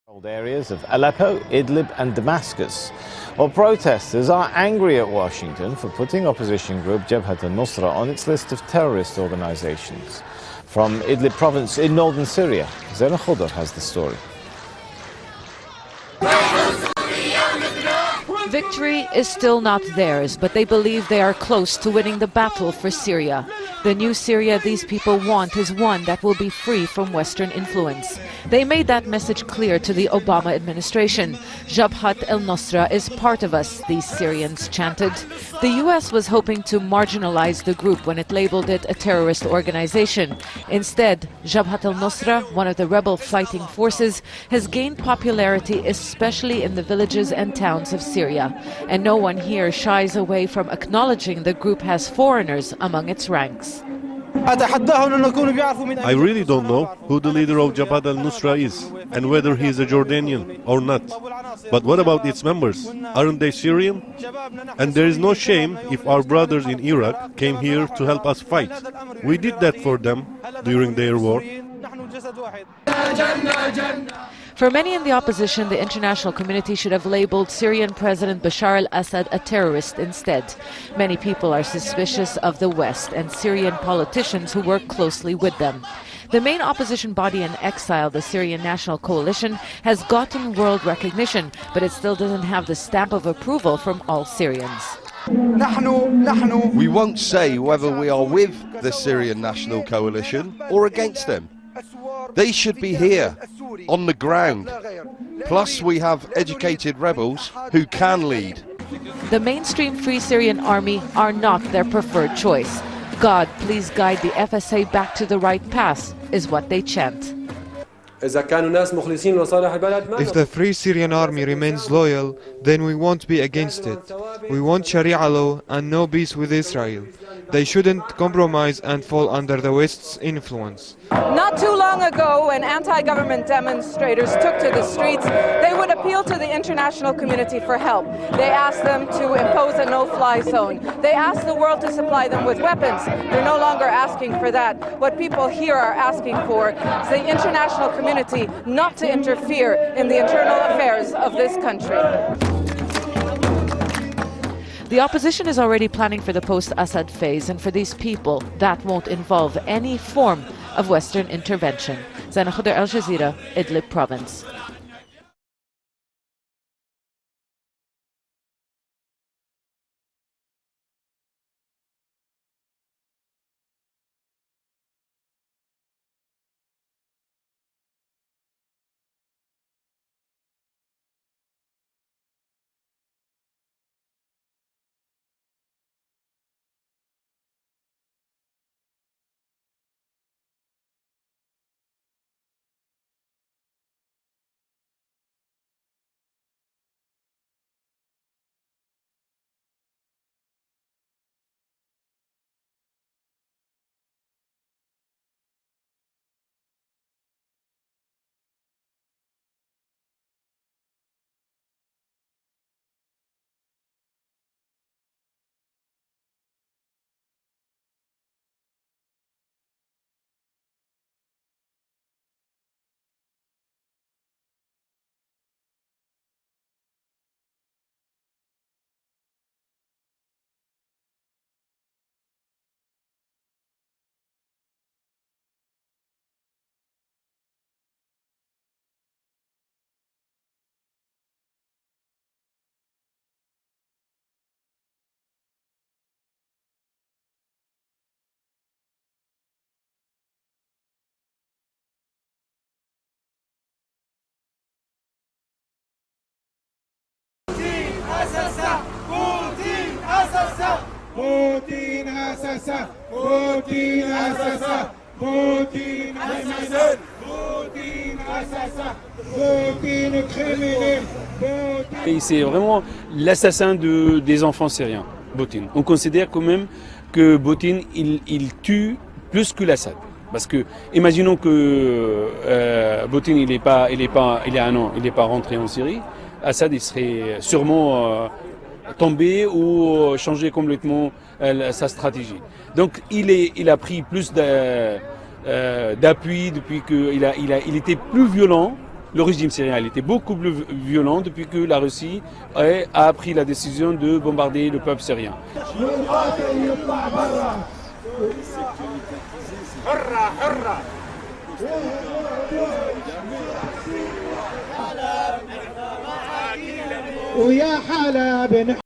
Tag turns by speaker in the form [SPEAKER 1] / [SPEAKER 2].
[SPEAKER 1] Old areas of Aleppo, Idlib and Damascus. Well, protesters are angry at Washington for putting opposition group Jabhat al-Nusra on its list of terrorist organizations. From Idlib province in northern Syria, Zena Khudr has the story.
[SPEAKER 2] Victory is still not theirs, but they believe they are close to winning the battle for Syria. The new Syria these people want is one that will be free from Western influence. They made that message clear to the Obama administration. Jabhat al-Nusra is part of us, these Syrians chanted. The U.S. was hoping to marginalize the group when it labeled it a terrorist organization. Instead, Jabhat al-Nusra, one of the rebel fighting forces, has gained popularity especially in the villages and towns of Syria. And no one here shies away from acknowledging the group has foreigners among its ranks.
[SPEAKER 3] I really don't know who the leader of Jabhat al-Nusra is and whether he is a Jordanian or not. But what about its members? Aren't they Syrian? And there is no shame if our brothers in Iraq came here to help us fight. We did that for them during their war.
[SPEAKER 2] For many in the opposition, the international community should have labeled Syrian President Bashar Al Assad a terrorist instead. Many people are suspicious of the West and Syrian politicians who work closely with them. The main opposition body in exile, the Syrian National Coalition, has gotten world recognition, but it still doesn't have the stamp of approval from all Syrians.
[SPEAKER 4] We won't say whether we are with the Syrian National Coalition or against them. They should be here, on the ground. Plus we have educated rebels who can lead.
[SPEAKER 2] The mainstream Free Syrian Army are not their preferred choice. God, please guide the FSA back to the right path, is what they chant.
[SPEAKER 5] If the
[SPEAKER 6] Free Syrian Army remains loyal, then we won't be against it. We want Sharia law and no peace with Israel. They shouldn't compromise and fall under the West's influence.
[SPEAKER 7] Not too long ago, when anti-government demonstrators took to the streets, they would appeal to the international community for help. They asked them to impose a no-fly zone. They asked the world to supply them with weapons. They're no longer asking for that. What people here are asking for is the international community not to interfere in the internal affairs of this country.
[SPEAKER 2] The opposition is already planning for the post-Assad phase, and for these people, that won't involve any form of Western intervention. Zena Khudr, Al Jazeera, Idlib province.
[SPEAKER 8] Putin Assad, Putin Assad, Putin Assad, Putin Assad, Putin criminel.
[SPEAKER 9] C'est vraiment l'assassin des enfants syriens, Putin. On considère quand même que Putin, il tue plus que l'Assad. Parce que, imaginons que Putin, il est pas rentré en Syrie, Assad, il serait sûrement tombé ou changé complètement sa stratégie. Donc, il a pris plus d'appui depuis qu'il il était plus violent le régime syrien était beaucoup plus violent depuis que la Russie a pris la décision de bombarder le peuple syrien.
[SPEAKER 8] ويا حلب